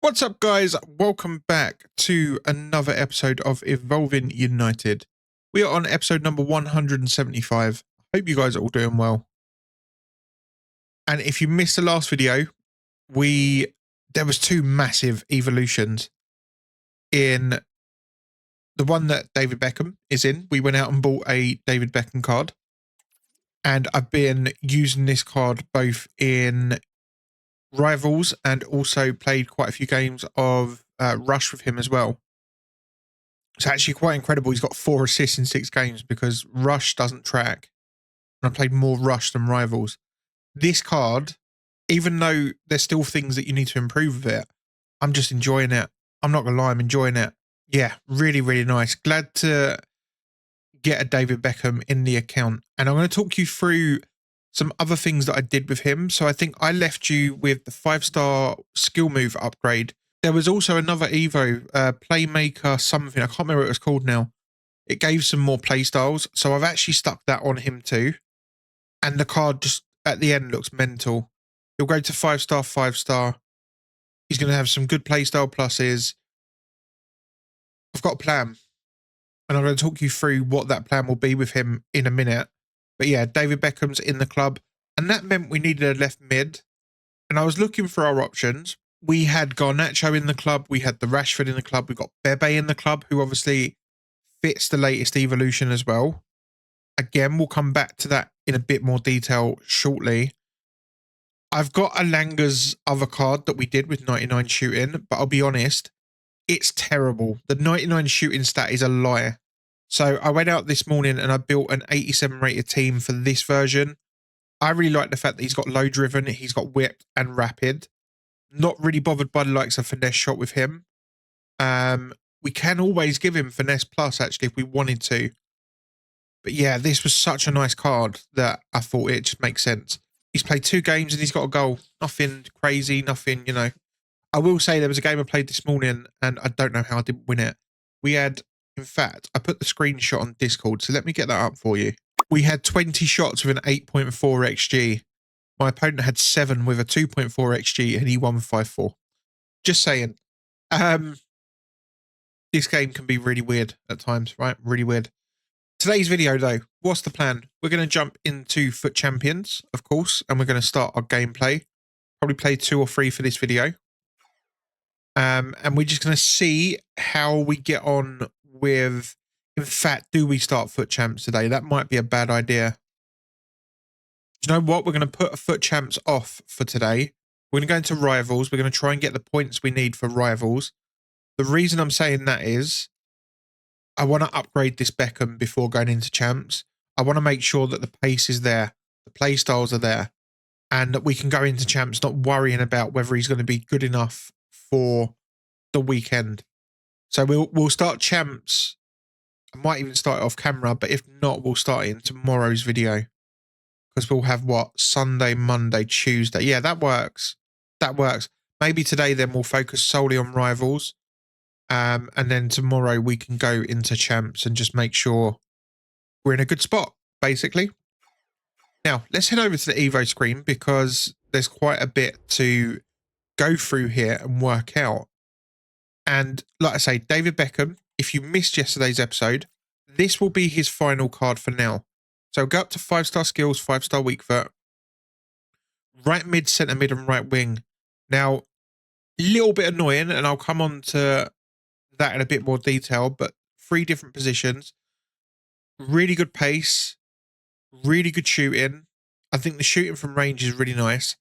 What's up, guys? Welcome back to another episode of Evolving United. We are on episode number 175. Hope you guys are all doing well. And if you missed the last video, there was two massive evolutions. In the one that David Beckham is in, we went out and bought a David Beckham card. And I've been using this card both in Rivals and also played quite a few games of Rush with him as well. It's actually quite incredible. He's got 4 assists in 6 games because Rush doesn't track. And I played more Rush than Rivals. This card, even though there's still things that you need to improve with it, I'm just enjoying it. I'm not going to lie, I'm enjoying it. Yeah, really, really nice. Glad to get a David Beckham in the account. And I'm going to talk you through some other things that I did with him. So I think I left you with the 5-star skill move upgrade. There was also another Evo, Playmaker something. I can't remember what it was called now. It gave some more playstyles. So I've actually stuck that on him too. And the card just at the end looks mental. He'll go to 5-star, 5-star. He's going to have some good playstyle pluses. I've got a plan. And I'm going to talk you through what that plan will be with him in a minute. But yeah, David Beckham's in the club. And that meant we needed a left mid. And I was looking for our options. We had Garnacho in the club. We had the Rashford in the club. We've got Bebe in the club, who obviously fits the latest evolution as well. Again, we'll come back to that in a bit more detail shortly. I've got Alanga's other card that we did with 99 shooting, but I'll be honest, it's terrible. The 99 shooting stat is a lie. So I went out this morning and I built an 87 rated team for this version. I really like the fact that he's got low driven, he's got whip and rapid. Not really bothered by the likes of finesse shot with him. We can always give him finesse plus actually if we wanted to. But yeah, this was such a nice card that I thought it just makes sense. He's played 2 games and he's got a goal. Nothing crazy, nothing, you know. I will say there was a game I played this morning and I don't know how I didn't win it. We had, in fact, I put the screenshot on Discord, so let me get that up for you. We had 20 shots with an 8.4 XG. My opponent had 7 with a 2.4 XG and he won 5-4. Just saying. This game can be really weird at times, right? Really weird. Today's video, though, what's the plan? We're going to jump into Foot Champions, of course, and we're going to start our gameplay. Probably play 2 or 3 for this video. And we're just going to see how we get on with, in fact, do we start Foot Champs today? That might be a bad idea. Do you know what? We're going to put a Foot Champs off for today. We're going to go into Rivals. We're going to try and get the points we need for Rivals. The reason I'm saying that is I want to upgrade this Beckham before going into Champs. I want to make sure that the pace is there, the play styles are there, and that we can go into Champs not worrying about whether he's going to be good enough for the weekend. So we'll start Champs. I might even start it off camera, but if not, we'll start it in tomorrow's video. Because we'll have what? Sunday, Monday, Tuesday. Yeah, that works. That works. Maybe today then we'll focus solely on Rivals. And then tomorrow we can go into Champs and just make sure we're in a good spot, basically. Now, let's head over to the Evo screen because there's quite a bit to go through here and work out. And like I say, David Beckham, if you missed yesterday's episode, this will be his final card for now. So go up to 5-star skills, 5-star weak foot, right mid, centre mid, and right wing. Now, a little bit annoying, and I'll come on to that in a bit more detail, but 3 different positions, really good pace, really good shooting. I think the shooting from range is really nice.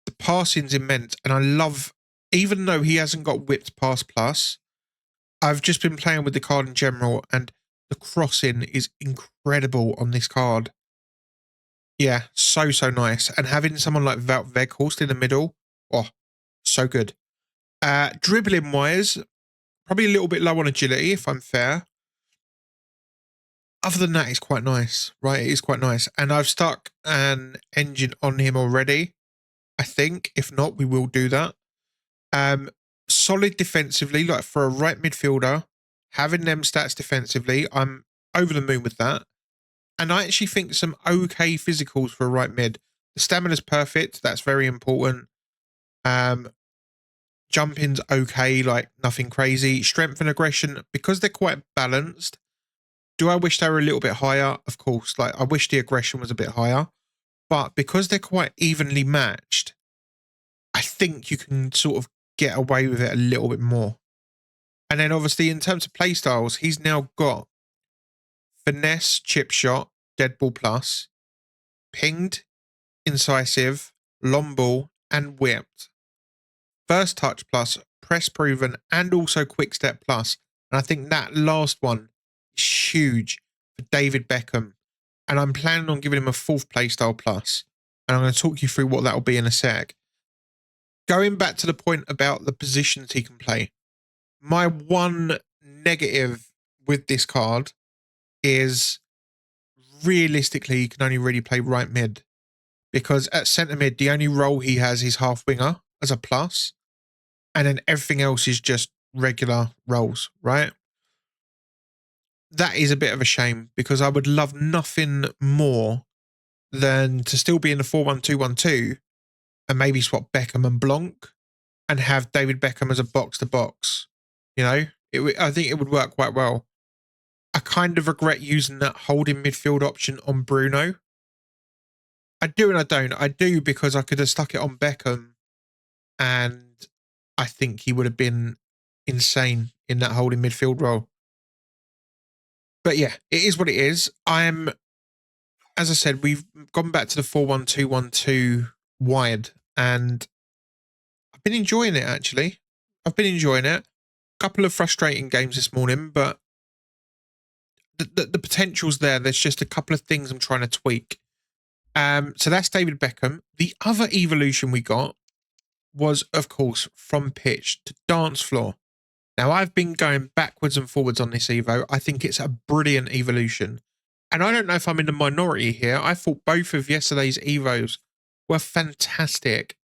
The passing's immense, and I love, even though he hasn't got whipped pass plus, I've just been playing with the card in general, and the crossing is incredible on this card. Yeah, so nice. And having someone like Wout Weghorst in the middle, oh, so good. Dribbling wise, probably a little bit low on agility, if I'm fair. Other than that, it's quite nice, right? It is quite nice. And I've stuck an engine on him already, I think. If not, we will do that. Solid defensively, like for a right midfielder, having them stats defensively, I'm over the moon with that. And I actually think some okay physicals for a right mid. The stamina's perfect. That's very important. Jumping's okay, like nothing crazy. Strength and aggression, because they're quite balanced. Do I wish they were a little bit higher? Of course. Like, I wish the aggression was a bit higher. But because they're quite evenly matched, I think you can sort of get away with it a little bit more. And then obviously in terms of playstyles, he's now got finesse, chip shot, dead ball plus, pinged, incisive, long ball, and whipped. First touch plus, press proven, and also quick step plus. And I think that last one is huge for David Beckham. And I'm planning on giving him a fourth playstyle plus. And I'm going to talk you through what that will be in a sec. Going back to the point about the positions he can play, my one negative with this card is realistically he can only really play right mid, because at centre mid the only role he has is half winger as a plus, and then everything else is just regular roles, right? That is a bit of a shame, because I would love nothing more than to still be in the 4-1-2-1-2 and maybe swap Beckham and Blanc and have David Beckham as a box-to-box. You know, I think it would work quite well. I kind of regret using that holding midfield option on Bruno. I do and I don't. I do because I could have stuck it on Beckham and I think he would have been insane in that holding midfield role. But yeah, it is what it is. As I said, we've gone back to the 4-1-2-1-2 wired, and I've been enjoying it, actually. I've been enjoying it. A couple of frustrating games this morning, but the potential's there. There's just a couple of things I'm trying to tweak. So that's David Beckham. The other evolution we got was, of course, from pitch to dance floor. Now, I've been going backwards and forwards on this Evo. I think it's a brilliant evolution. And I don't know if I'm in the minority here. I thought both of yesterday's Evos were fantastic.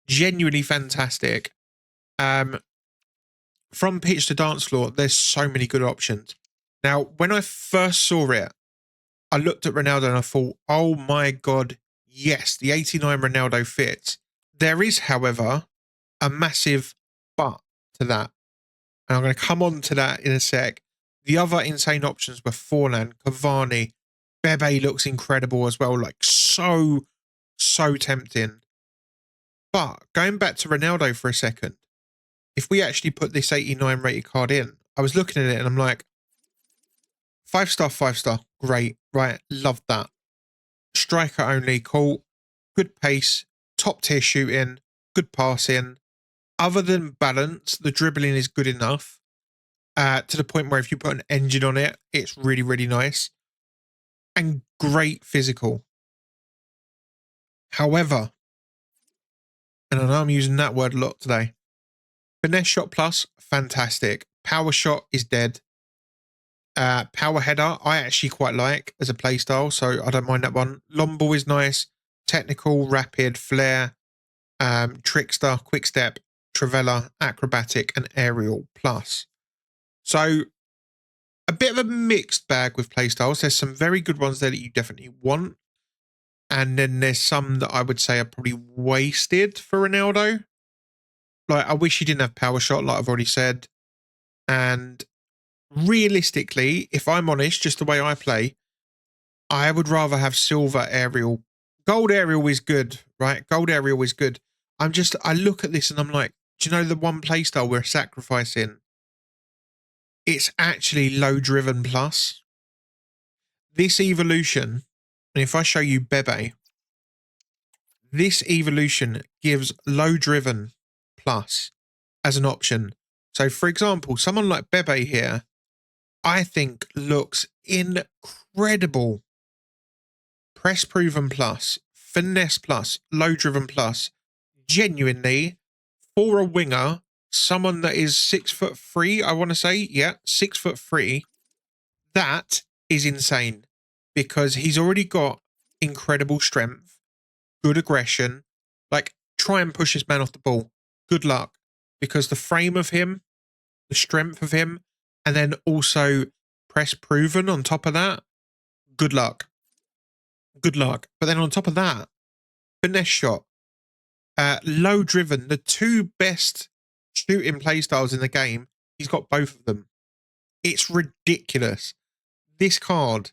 Genuinely fantastic. From pitch to dance floor, there's so many good options. Now, when I first saw it, I looked at Ronaldo and I thought, oh my God, yes, the 89 Ronaldo fits. There is, however, a massive but to that. And I'm going to come on to that in a sec. The other insane options were Forlan, Cavani. Bebe looks incredible as well. Like so tempting. But going back to Ronaldo for a second, if we actually put this 89 rated card in, I was looking at it and I'm like, 5-star, 5-star. Great. Right. Love that. Striker only. Cool. Good pace. Top tier shooting. Good passing. Other than balance, the dribbling is good enough. To the point where if you put an engine on it, it's really, really nice. And great physical. However, and I know I'm using that word a lot today, finesse shot plus, fantastic. Power shot is dead. Power header, I actually quite like as a playstyle, so I don't mind that one. Long ball is nice. Technical, rapid, flair, trickster, quick step, trivela, acrobatic, and aerial plus. So a bit of a mixed bag with playstyles. There's some very good ones there that you definitely want. And then there's some that I would say are probably wasted for Ronaldo. Like, I wish he didn't have power shot, like I've already said. And realistically, if I'm honest, just the way I play, I would rather have silver aerial. Gold aerial is good, right? Gold aerial is good. I look at this and I'm like, do you know the one playstyle we're sacrificing? It's actually low driven plus. This evolution, and if I show you Bebe, this evolution gives low driven plus as an option. So for example, someone like Bebe here, I think looks incredible. Press proven plus, finesse plus, low driven plus. Genuinely, for a winger, someone that is 6'3", I want to say, yeah, 6'3", that is insane, because he's already got incredible strength, good aggression. Like, try and push this man off the ball. Good luck, because the frame of him, the strength of him, and then also press proven on top of that, good luck. Good luck. But then on top of that, finesse shot, low driven, the two best shooting playstyles in the game, he's got both of them. It's ridiculous. This card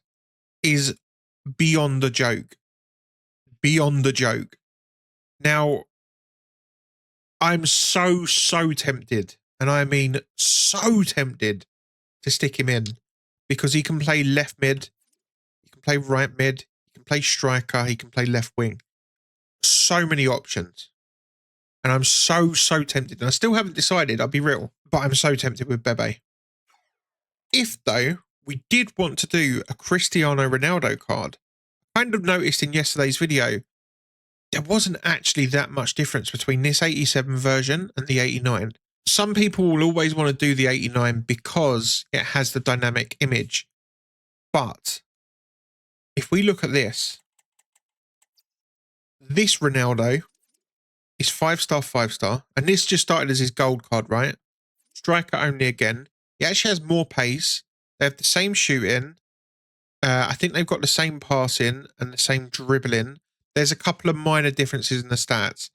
is beyond a joke. Beyond a joke. Now, I'm so tempted, and I mean so tempted to stick him in because he can play left mid, he can play right mid, he can play striker, he can play left wing. So many options. And I'm so tempted. And I still haven't decided, I'll be real, but I'm so tempted with Bebe. If, though, we did want to do a Cristiano Ronaldo card, I kind of noticed in yesterday's video, there wasn't actually that much difference between this 87 version and the 89. Some people will always want to do the 89 because it has the dynamic image. But if we look at this Ronaldo is 5-star, 5-star, and this just started as his gold card, right? Striker only again. He actually has more pace. They have the same shooting. I think they've got the same passing and the same dribbling. There's a couple of minor differences in the stats.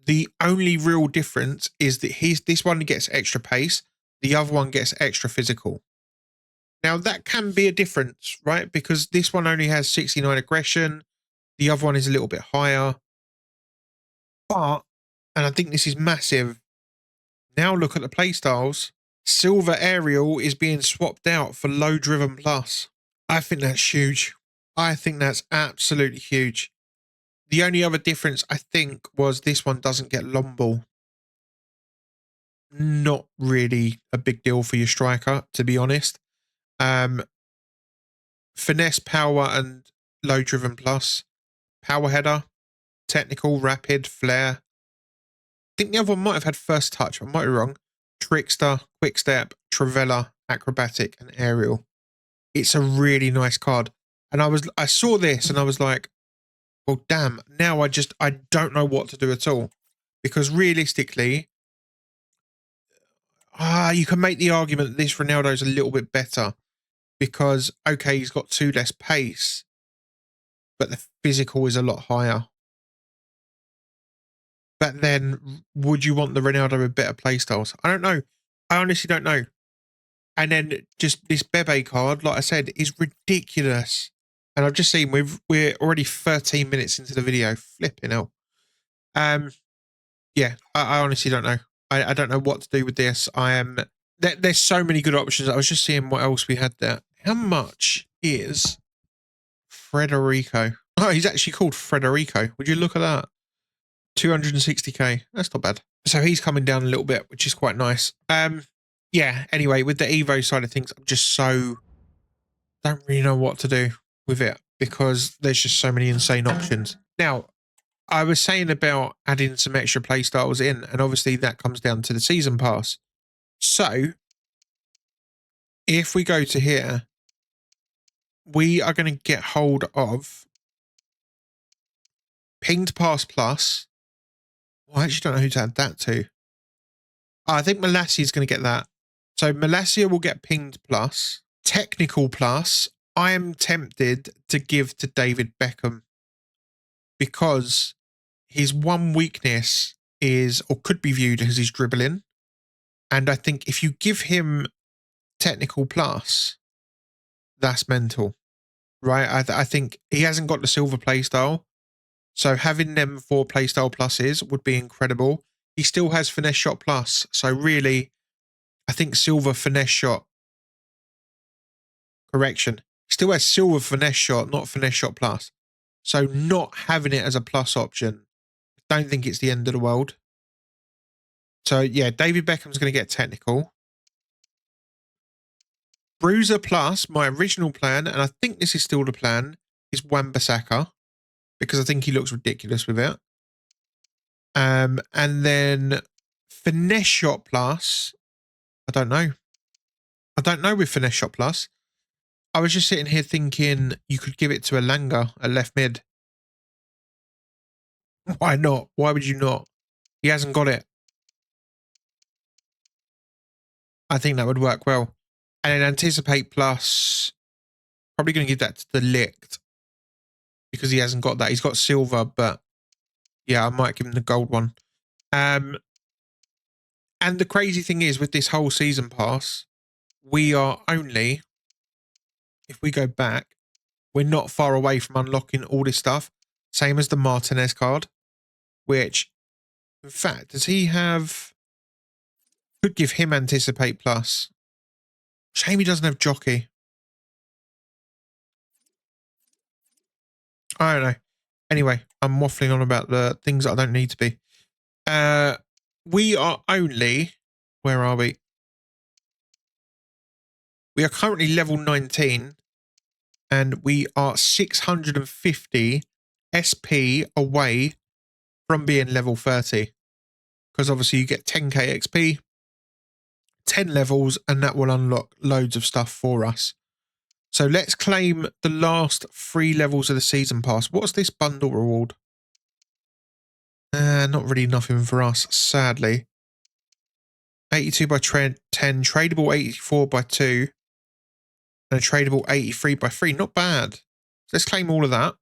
The only real difference is that this one gets extra pace. The other one gets extra physical. Now, that can be a difference, right? Because this one only has 69 aggression. The other one is a little bit higher. But, and I think this is massive, now look at the playstyles. Silver Aerial is being swapped out for Low Driven Plus. I think that's huge. I think that's absolutely huge. The only other difference, I think, was this one doesn't get long ball. Not really a big deal for your striker, to be honest. Finesse, power, and Low Driven Plus. Power header, technical, rapid, flair. I think the other one might have had first touch. I might be wrong. Trickster, quick step, Travella, acrobatic, and aerial. It's a really nice card. And I saw this and I was like, well, damn, now I don't know what to do at all. Because realistically, you can make the argument that this Ronaldo's a little bit better. Because, okay, he's got 2 less pace, but the physical is a lot higher. But then, would you want the Ronaldo with better playstyles? I don't know. I honestly don't know. And then just this Bebe card, like I said, is ridiculous. And I've just seen we're already 13 minutes into the video. Flipping hell. Yeah, I honestly don't know. I don't know what to do with this. There's so many good options. I was just seeing what else we had there. How much is Frederico? Oh, he's actually called Frederico. Would you look at that? 260k. That's not bad. So he's coming down a little bit, which is quite nice. Yeah, anyway, with the Evo side of things, I'm just don't really know what to do with it because there's just so many insane options. Now, I was saying about adding some extra playstyles in, and obviously that comes down to the season pass. So, if we go to here, we are going to get hold of Pinged Pass Plus. Well, I actually don't know who to add that to. I think Malacia is going to get that. So Malacia will get Pinged Plus. Technical Plus, I am tempted to give to David Beckham because his one weakness is, or could be viewed as, his dribbling. And I think if you give him Technical Plus, that's mental, right? I think he hasn't got the silver playstyle. So having them 4 playstyle pluses would be incredible. He still has Finesse Shot Plus. So really, I think silver Finesse Shot. Correction. Still has silver Finesse Shot, not Finesse Shot Plus. So not having it as a plus option, I don't think it's the end of the world. So yeah, David Beckham's going to get technical. Bruiser Plus, my original plan, and I think this is still the plan, is Wan-Bissaka, because I think he looks ridiculous with it. And then Finesse Shot Plus, I don't know. I don't know with Finesse Shot Plus. I was just sitting here thinking you could give it to Elanga at left mid. Why not? Why would you not? He hasn't got it. I think that would work well. And then Anticipate Plus, probably going to give that to the Licht because he hasn't got that. He's got silver, but yeah, I might give him the gold one. And And the crazy thing is, with this whole season pass, we are only, if we go back, we're not far away from unlocking all this stuff. Same as the Martinez card, which, in fact, does he have... Could give him Anticipate Plus. Shame he doesn't have Jockey. I don't know. Anyway, I'm waffling on about the things that I don't need to be. We are only... Where are we? We are currently level 19. And we are 650 SP away from being level 30. Because obviously you get 10k XP, 10 levels, and that will unlock loads of stuff for us. So let's claim the last 3 levels of the season pass. What's this bundle reward? Not really nothing for us, sadly. 82 by 10, tradable 84 by 2, and a tradable 83 by 3. Not bad. Let's claim all of that.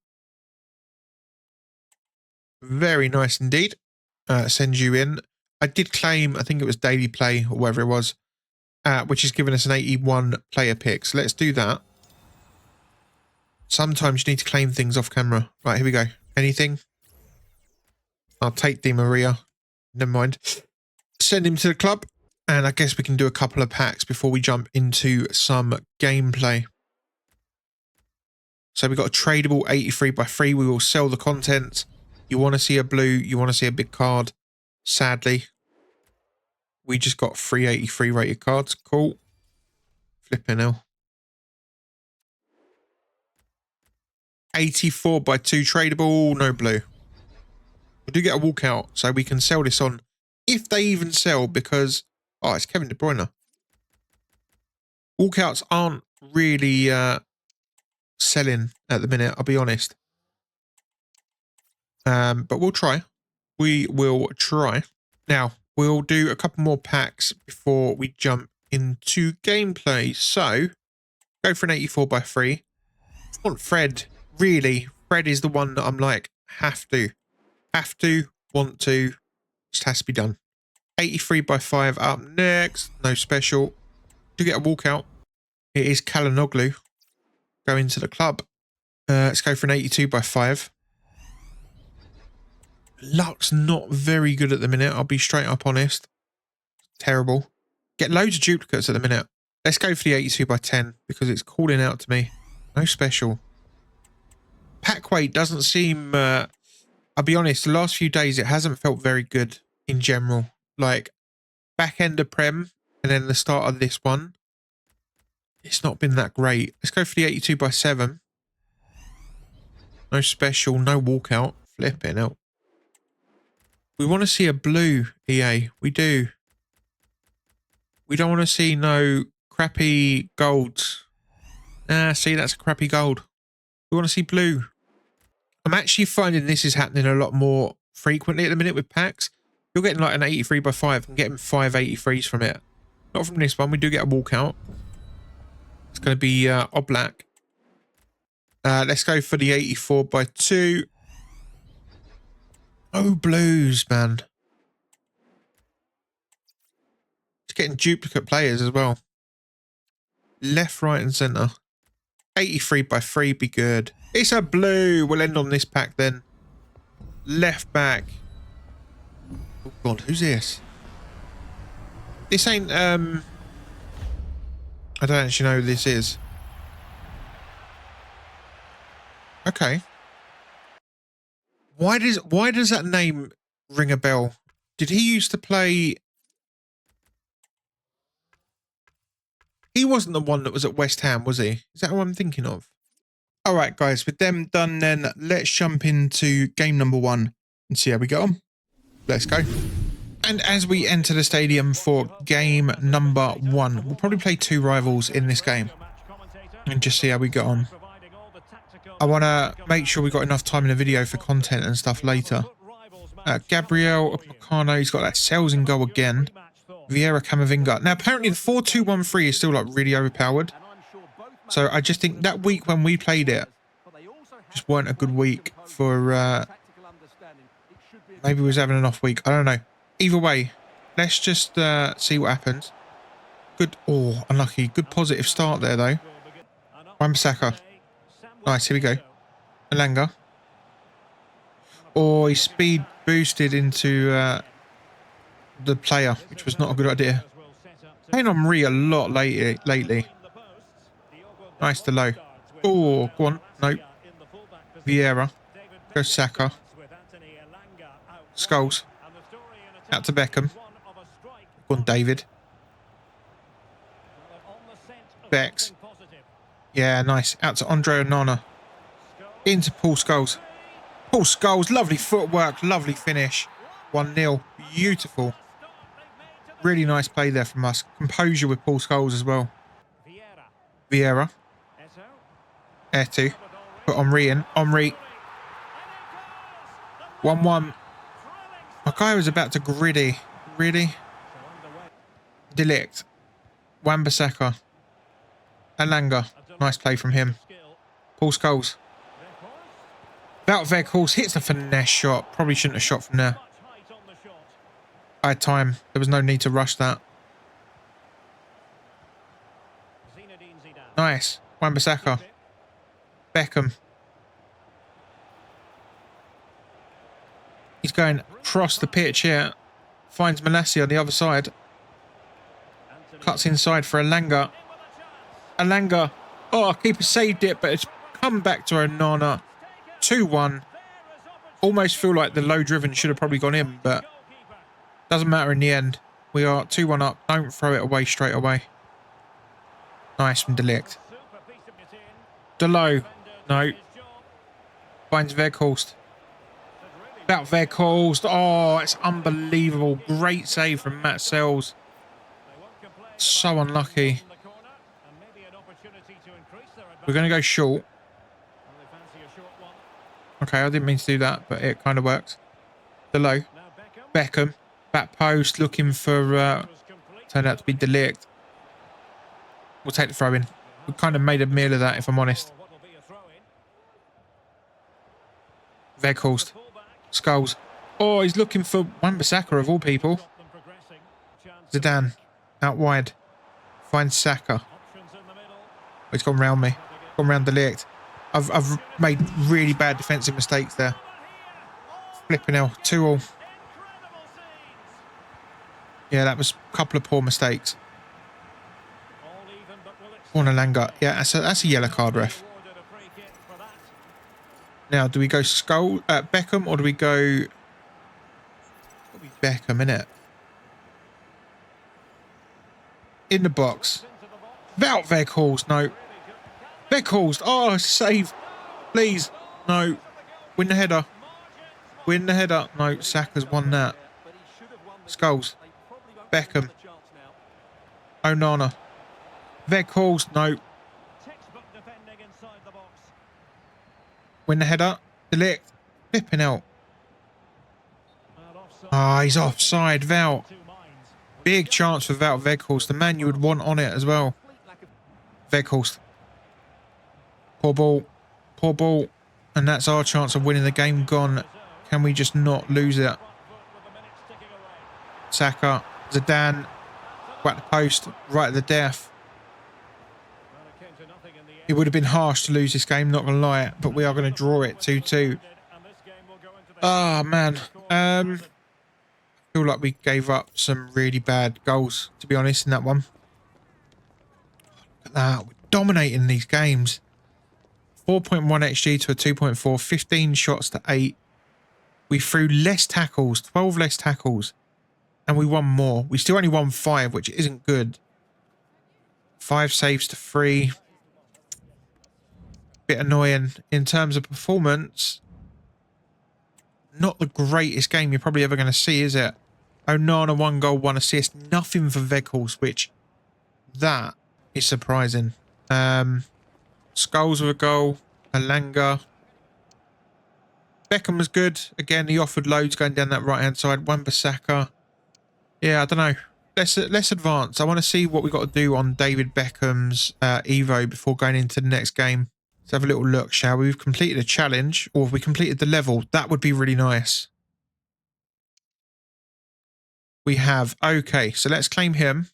Very nice indeed. Send you in. I did claim, I think it was Daily Play or whatever it was, which is giving us an 81 player pick. So let's do that. Sometimes you need to claim things off camera. Right, here we go. Anything? I'll take Di Maria. Never mind. Send him to the club. And I guess we can do a couple of packs before we jump into some gameplay. So we got a tradable 83 by 3. We will sell the content. You want to see a blue, you want to see a big card. Sadly, we just got 383 rated cards. Cool. Flipping hell. 84 by 2 tradable, no blue. We do get a walkout, so we can sell this on if they even sell, because oh, it's Kevin De Bruyne. Walkouts aren't really selling at the minute, I'll be honest. But we'll try. We will try. Now, we'll do a couple more packs before we jump into gameplay. So, go for an 84 by 3. I want Fred. Really, Fred is the one that I'm like, have to, want to, just has to be done. 83 by 5 up next. No special. Do get a walkout. It is Kalanoglu. Going to the club. Let's go for an 82 by 5. Luck's not very good at the minute. I'll be straight up honest. Terrible. Get loads of duplicates at the minute. Let's go for the 82 by 10 because it's calling out to me. No special. Pack weight doesn't seem... I'll be honest, the last few days it hasn't felt very good in general. Like, back end of Prem and then the start of this one. It's not been that great. Let's go for the 82 by 7. No special, no walkout. Flipping out. We want to see a blue, EA. We do. We don't want to see no crappy golds. See, that's a crappy gold. We want to see blue. I'm actually finding this is happening a lot more frequently at the minute with packs. You're getting like an 83 by 5 and getting 5 83s from it. Not from this one. We do get a walkout. It's going to be Oblak. Let's go for the 84 by 2. Oh, blues, man. It's getting duplicate players as well. Left, right, and centre. 83 by 3, be good. It's a blue. We'll end on this pack then. Left back. Oh, God, who's this? This ain't, I don't actually know who this is. Okay. Why does that name ring a bell? Did he used to play... He wasn't the one that was at West Ham, was he? Is that who I'm thinking of? All right, guys, with them done then, let's jump into game number 1 and see how we get on. Let's go. And as we enter the stadium for game number 1, we'll probably play 2 rivals in this game and just see how we get on. I want to make sure we've got enough time in the video for content and stuff later. Gabriel Meccano, he's got that sales in goal again. Vieira Camavinga. Now, apparently the 4-2-1-3 is still like really overpowered. So I just think that week when we played it just weren't a good week for... maybe we was having an off week. I don't know. Either way, Let's just see what happens. Good. Oh, unlucky. Good positive start there, though. Wan-Bissaka. Nice. Here we go. Elanga. Oh, he speed boosted into the player, which was not a good idea. Playing on Ree a lot lately. Nice to low. Oh, go on. Nope. Vieira. Go Saka. Scholes. Out to Beckham. Go on, David. Bex. Yeah, nice. Out to Andre Onana. Into Paul Scholes. Paul Scholes. Lovely footwork. Lovely finish. 1-0. Beautiful. Really nice play there from us. Composure with Paul Scholes as well. Vieira. Etu. Put Omri in. Omri. 1-1. My guy was about to griddy. Really? Delict. Wan-Bissaka. Elanga. Nice play from him. Paul Scholes. Wout Weghorst hits the finesse shot. Probably shouldn't have shot from there. I had time. There was no need to rush that. Nice. Wan-Bissaka. Beckham. He's going across the pitch here. Finds Malassi on the other side. Cuts inside for Elanga. Elanga. Oh, keeper saved it, but it's come back to Onana. 2-1. Almost feel like the low driven should have probably gone in, but doesn't matter in the end. We are 2-1 up. Don't throw it away straight away. Nice from Delict. Delo. No. Finds Weghorst. About Weghorst. Oh, it's unbelievable. Great save from Matt Sells. So unlucky. We're going to go short. Okay, I didn't mean to do that, but it kind of works. Delo. Beckham. Back post looking for... turned out to be Delict. We'll take the throw in. We kind of made a meal of that, if I'm honest. Weghorst. Scholes. Oh, he's looking for Wan-Bissaka of all people. Zidane. Out wide. Finds Saka. Oh, he's gone round me. Gone round Delict. I've made really bad defensive mistakes there. Flipping hell. 2-2. Yeah, that was a couple of poor mistakes. Elanga. Yeah, that's a yellow card, ref. Now, do we go Beckham or do we go... Beckham, innit? In the box. Wout Weghorst. No. Weghorst. Oh, save. Please. No. Win the header. Win the header. No, Saka's won that. Scholes. Beckham. Onana. Weghorst. No. Win the header. Delict. Flipping out. Ah, he's offside. Wout. Big chance for Wout Weghorst. The man you would want on it as well. Weghorst. Poor ball. Poor ball. And that's our chance of winning the game gone. Can we just not lose it? Saka. Zidane. Whack the post. Right at the death. It would have been harsh to lose this game, not going to lie. But we are going to draw it 2-2. Oh, man. I feel like we gave up some really bad goals, to be honest, in that one. Look at that. We're dominating these games. 4.1 XG to a 2.4. 15 shots to 8. We threw less tackles. 12 less tackles. And we won more. We still only won 5, which isn't good. 5 saves to 3. Bit annoying. In terms of performance, not the greatest game you're probably ever going to see, is it? Onana, 1 goal, 1 assist. Nothing for Weghorst, which that is surprising. Scholes with a goal. Elanga. Beckham was good. Again, he offered loads going down that right-hand side. Wan-Bissaka. Yeah, I don't know. Let's advance. I want to see what we got to do on David Beckham's Evo before going into the next game. Let's have a little look, shall we? We've completed a challenge, or have we completed the level? That would be really nice. We have, okay, so let's claim him.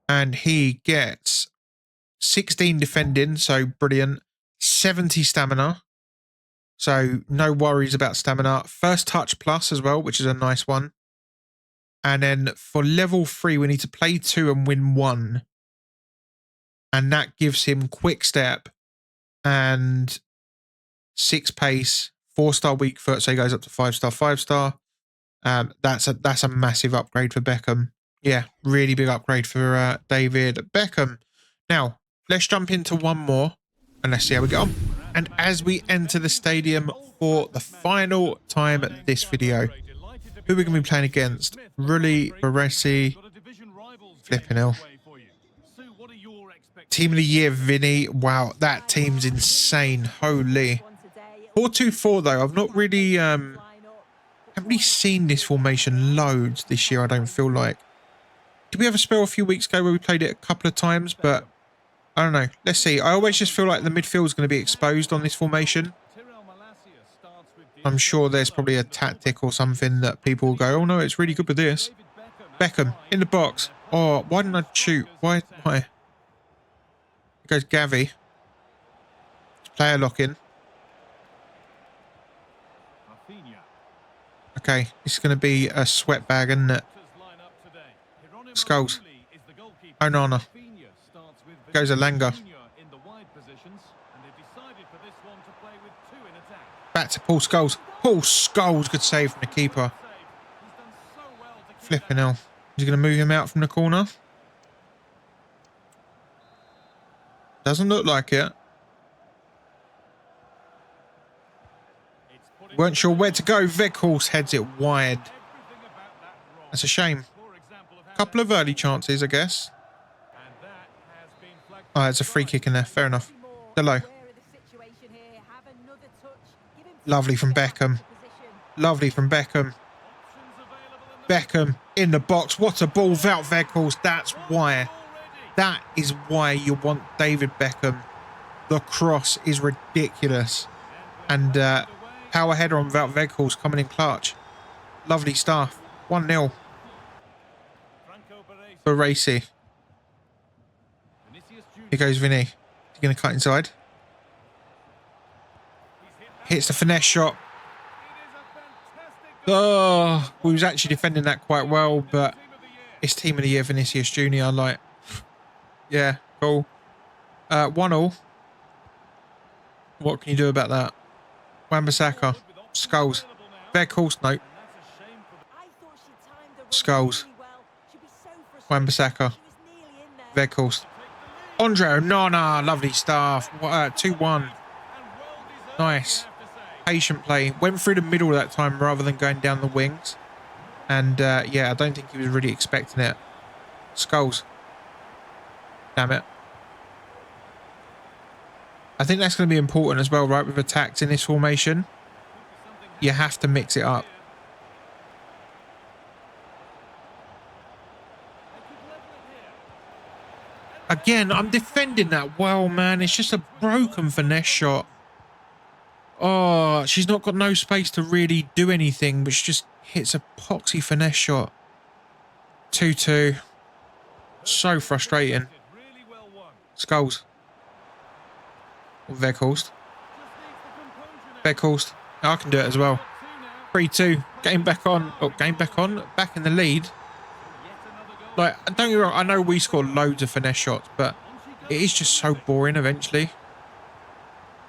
And he gets 16 defending, so brilliant. 70 stamina. So no worries about stamina. First touch plus as well, which is a nice one. And then for level 3, we need to play 2 and win 1. And that gives him quick step and 6 pace, 4-star weak foot, so he goes up to 5-star, 5-star. That's a massive upgrade for Beckham. Yeah, really big upgrade for David Beckham. Now, let's jump into one more and let's see how we get on. And as we enter the stadium for the final time this video, who are we going to be playing against? Rulli, Baresi, flipping hell. Team of the year, Vinny. Wow, that team's insane. Holy. 4-2-4 though. I've not really haven't really seen this formation loads this year, I don't feel like. Did we have a spell a few weeks ago where we played it a couple of times? But I don't know. Let's see. I always just feel like the midfield is going to be exposed on this formation. I'm sure there's probably a tactic or something that people will go, oh no, it's really good with this. Beckham in the box. Oh, why didn't I shoot? Why? Here goes Gavi. Player lock in. Okay, this is going to be a sweat bag, isn't it? Skulls. Onana. Goes Alanga. Back to Paul Scholes. Paul Scholes, good save from the keeper. Flipping hell. Is he going to move him out from the corner? Doesn't look like it. Weren't sure where to go. Weghorst heads it wide. That's a shame. Couple of early chances, I guess. Oh, it's a free kick in there. Fair enough. Hello. Lovely from Beckham. Lovely from Beckham. Beckham in the box. What a ball. Wout Weghorst. That's why. That is why you want David Beckham. The cross is ridiculous. And power header on Wout Weghorst coming in clutch. Lovely stuff. 1-0. Baresi. Here goes Vinny. He's going to cut inside. Hits the finesse shot. Oh, we was actually defending that quite well, but it's team of the year Vinicius Jr. Like, yeah, cool. 1-1. What can you do about that? Wan-Bissaka. Scholes. Weghorst, no. Scholes. Wan-Bissaka. Weghorst. Andre Onana. Lovely stuff. 2-1. Nice. Patient play. Went through the middle that time rather than going down the wings. And yeah, I don't think he was really expecting it. Scholes. Damn it. I think that's going to be important as well, right? With attacks in this formation. You have to mix it up. Again, I'm defending that well, man. It's just a broken finesse shot. Oh, she's not got no space to really do anything, but she just hits a poxy finesse shot. 2-2. So frustrating. Scholes. Weghorst. Weghorst. I can do it as well. 3-2. Game back on. Oh, game back on. Back in the lead. Like, don't get me wrong, I know we scored loads of finesse shots, but it is just so boring eventually.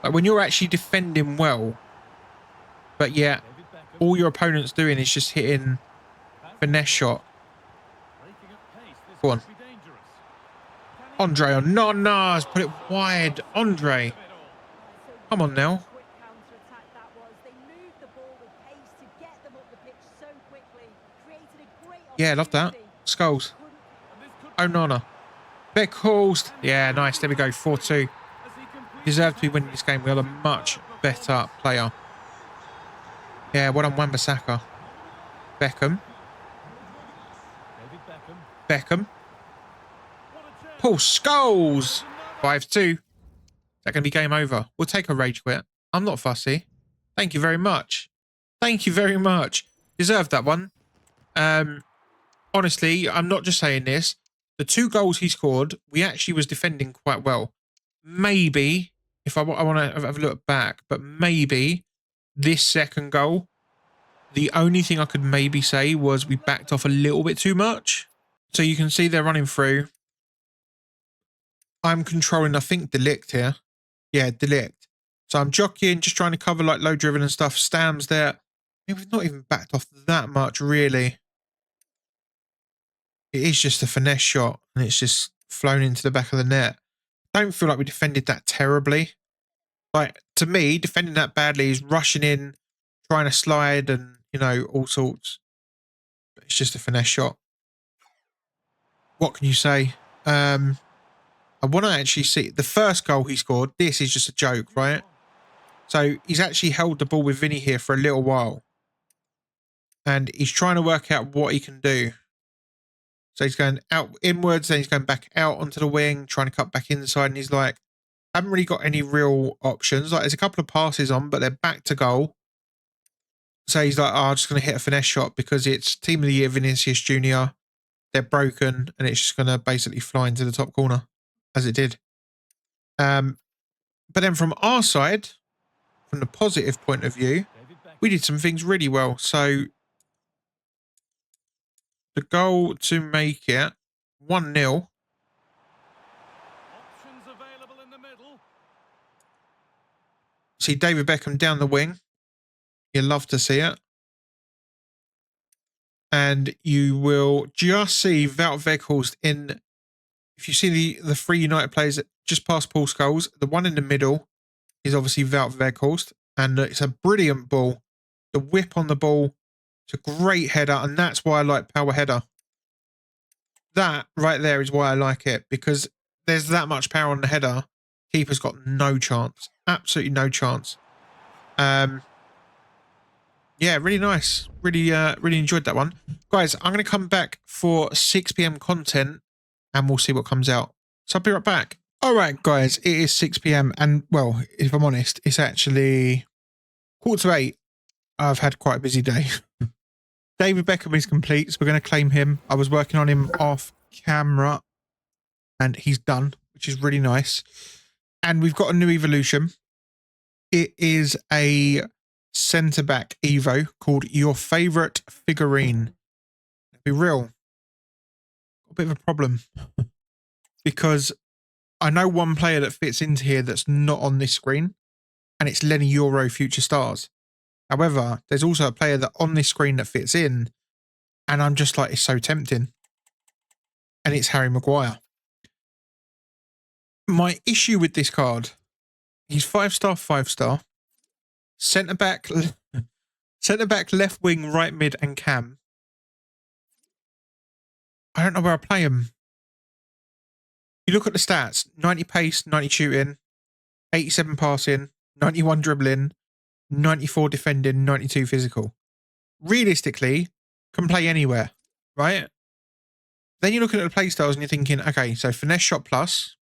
Like, when you're actually defending well, but yeah, all your opponent's doing is just hitting finesse shot. Go on. Andre Onana has put it wide. Andre. Come on now. Yeah, love that. Scholes. Onana. Beckham. Yeah, nice. There we go. 4-2. Deserve to be winning this game. We are the much better player. Yeah, well done, Wan-Bissaka. Beckham. Beckham. Paul Scholes. 5-2. Is that going to be game over? We'll take a rage quit. I'm not fussy. Thank you very much. Thank you very much. Deserved that one. Honestly, I'm not just saying this. The 2 goals he scored, we actually was defending quite well. Maybe, if I want to have a look back, but maybe this second goal, the only thing I could maybe say was we backed off a little bit too much. So you can see they're running through. I'm controlling, I think, Delict here. Yeah, Delict. So I'm jockeying, just trying to cover like low driven and stuff. Stam's there. We've not even backed off that much, really. It is just a finesse shot, and it's just flown into the back of the net. Don't feel like we defended that terribly. Like, to me, defending that badly is rushing in, trying to slide and, you know, all sorts. It's just a finesse shot. What can you say? I want to actually see the first goal he scored. This is just a joke, right? So he's actually held the ball with Vinny here for a little while. And he's trying to work out what he can do. So he's going out inwards, then he's going back out onto the wing, trying to cut back inside. And he's like, I haven't really got any real options. Like, there's a couple of passes on, but they're back to goal. So he's like, oh, I'm just going to hit a finesse shot because it's Team of the Year Vinicius Jr. They're broken, and it's just going to basically fly into the top corner, as it did. But then from our side, from the positive point of view, we did some things really well. So the goal to make it 1-0. See David Beckham down the wing. You love to see it. And you will just see Wout Weghorst in. If you see the 3 United players just past Paul Scholes, the one in the middle is obviously Wout Weghorst. And it's a brilliant ball. The whip on the ball. It's a great header. And that's why I like power header. That right there is why I like it. Because there's that much power on the header. Keeper's got no chance. Absolutely no chance. Yeah, really nice. Really enjoyed that one. Guys, I'm going to come back for 6 p.m. content and we'll see what comes out. So I'll be right back. All right, guys, it is 6 p.m. and, well, if I'm honest, it's actually 7:45. I've had quite a busy day. David Beckham is complete, so we're going to claim him. I was working on him off camera and he's done, which is really nice. And we've got a new evolution. It is a centre-back Evo called Your Favourite Figurine. To be real, got a bit of a problem because I know one player that fits into here that's not on this screen, and it's Lenny Euro Future Stars. However, there's also a player that on this screen that fits in, and I'm just like, it's so tempting. And it's Harry Maguire. My issue with this card, he's 5-star, 5-star. Centre-back, left wing, right mid, and cam. I don't know where I play him. You look at the stats, 90 pace, 90 shooting, 87 passing, 91 dribbling, 94 defending, 92 physical. Realistically, can play anywhere, right? Then you're looking at the play styles and you're thinking, okay, so finesse shot plus,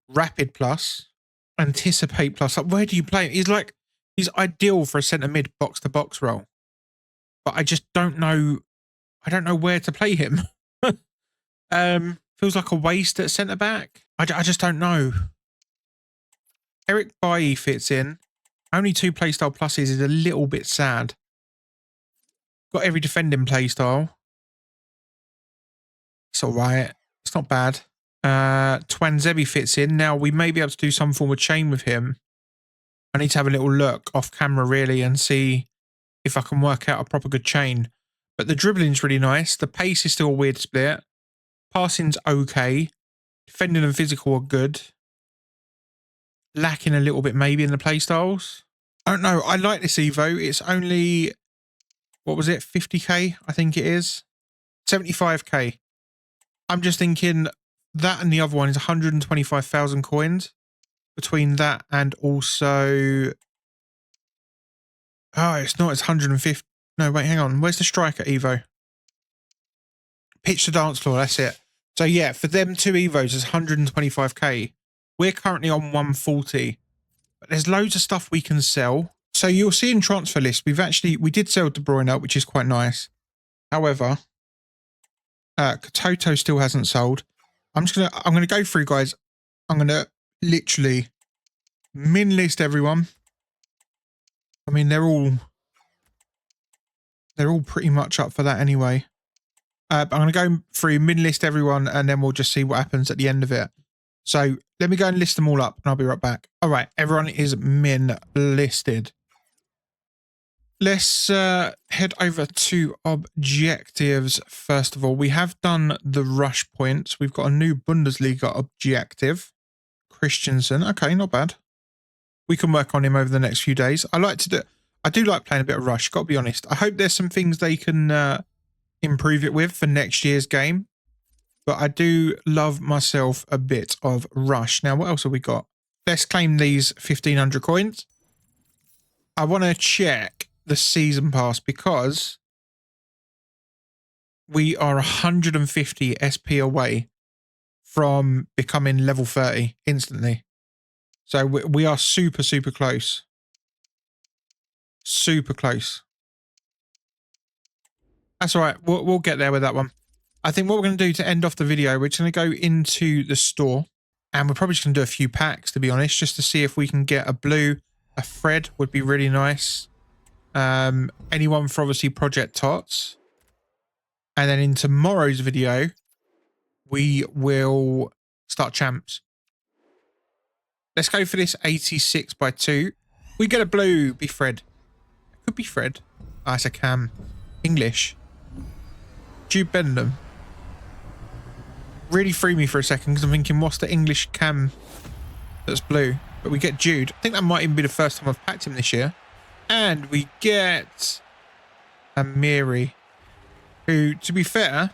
rapid plus, anticipate plus. Like, where do you play him? He's ideal for a centre mid box to box role. But I just don't know. I don't know where to play him. Feels like a waste at centre back. I just don't know. Eric Bailly fits in. Only 2 playstyle pluses is a little bit sad. Got every defending playstyle. It's all right. It's not bad. Twanzebe fits in. Now, we may be able to do some form of chain with him. I need to have a little look off camera, really, and see if I can work out a proper good chain. But the dribbling's really nice. The pace is still a weird split. Passing's okay. Defending and physical are good. Lacking a little bit maybe in the playstyles. I don't know. I like this Evo. It's only, what was it, 50k? I think it is. 75k. I'm just thinking that and the other one is 125,000 coins. Between that and also... Oh, it's not. It's 150. No, wait, hang on. Where's the striker Evo? Pitch the dance floor. That's it. So yeah, for them 2 Evos, it's 125k. We're currently on 140. But there's loads of stuff we can sell. So you'll see in transfer list, we did sell De Bruyne, which is quite nice. However, Toto still hasn't sold. I'm gonna go through, guys. I'm gonna literally min list everyone. I mean, they're all pretty much up for that anyway. I'm gonna go through min list everyone, and then we'll just see what happens at the end of it. So let me go and list them all up, and I'll be right back. All right, everyone is min listed. Let's head over to objectives first of all. We have done the rush points. We've got a new Bundesliga objective. Christensen. Okay, not bad. We can work on him over the next few days. I do like playing a bit of rush, got to be honest. I hope there's some things they can improve it with for next year's game. But I do love myself a bit of rush. Now, what else have we got? Let's claim these 1,500 coins. I want to check the season pass because we are 150 SP away from becoming level 30 instantly. So we are super, super close. Super close. That's all right. We'll get there with that one. I think what we're going to do to end off the video, we're just going to go into the store and we're probably just going to do a few packs, to be honest, just to see if we can get a blue. A Fred would be really nice. Anyone for obviously Project TOTS. And then in tomorrow's video, we will start champs. Let's go for this 86 by 2. We get a blue. Be Fred. It could be Fred. Ah, it's a Cam. English. Jude Bellingham. Really threw me for a second because I'm thinking, what's the English Cam that's blue? But we get Jude. I think that might even be the first time I've packed him this year. And we get Amiri, who, to be fair,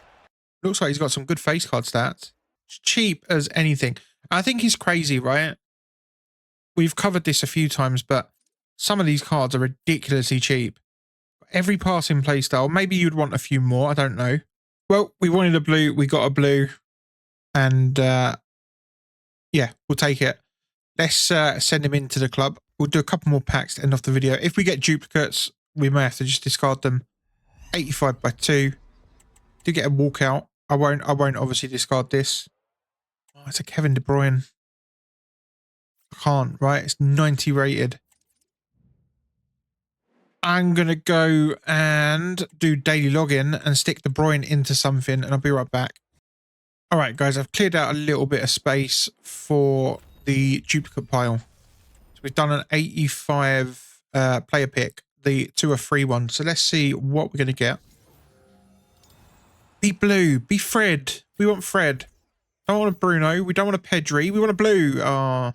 looks like he's got some good face card stats. It's cheap as anything. I think he's crazy, right? We've covered this a few times, but some of these cards are ridiculously cheap. Every passing playstyle, maybe you'd want a few more, I don't know. Well, we wanted a blue, we got a blue, and yeah, we'll take it. Let's send him into the club. We'll do a couple more packs to end off the video. If we get duplicates, we may have to just discard them. 85 by 2. Do get a walkout. I won't obviously discard this. Oh, it's a Kevin De Bruyne. I can't, right? It's 90 rated. I'm going to go and do daily login and stick De Bruyne into something, and I'll be right back. All right, guys, I've cleared out a little bit of space for the duplicate pile. So we've done an 85 player pick, the 2 or 3 one. So let's see what we're going to get. Be blue. Be Fred. We want Fred. Don't want a Bruno. We don't want a Pedri. We want a blue. Don't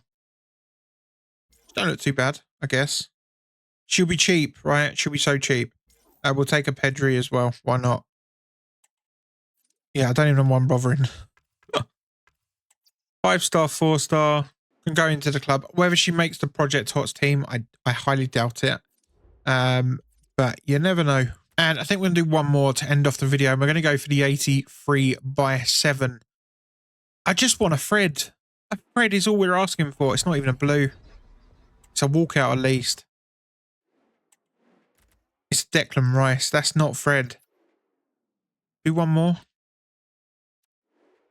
look too bad, I guess. She'll be cheap, right? She'll be so cheap. We'll take a Pedri as well. Why not? Yeah, I don't even know why I'm bothering. 5-star, 4-star. Can go into the club. Whether she makes the Project TOTS team, I highly doubt it. But you never know. And I think we're going to do one more to end off the video. We're going to go for the 83 by 7. I just want a Fred. A Fred is all we're asking for. It's not even a blue. It's a walkout at least. It's Declan Rice. That's not Fred. Do one more.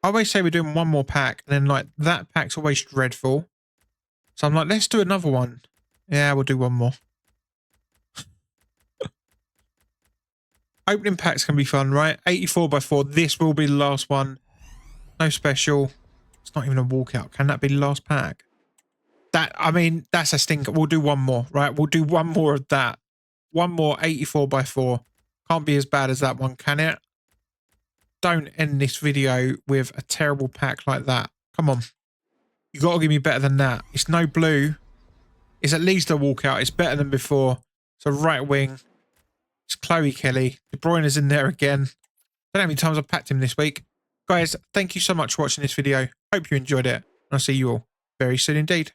I always say we're doing one more pack, and then like that pack's always dreadful. So I'm like, let's do another one. Yeah, we'll do one more. Opening packs can be fun, right? 84 by 4. This will be the last one. No special. It's not even a walkout. Can that be the last pack? I mean, that's a stinker. We'll do one more, right? We'll do one more of that. One more 84 by 4. Can't be as bad as that one, can it? Don't end this video with a terrible pack like that. Come on. You got to give me better than that. It's no blue. It's at least a walkout. It's better than before. It's a right wing. It's Chloe Kelly. De Bruyne is in there again. Don't know how many times I've packed him this week. Guys, thank you so much for watching this video. Hope you enjoyed it. And I'll see you all very soon indeed.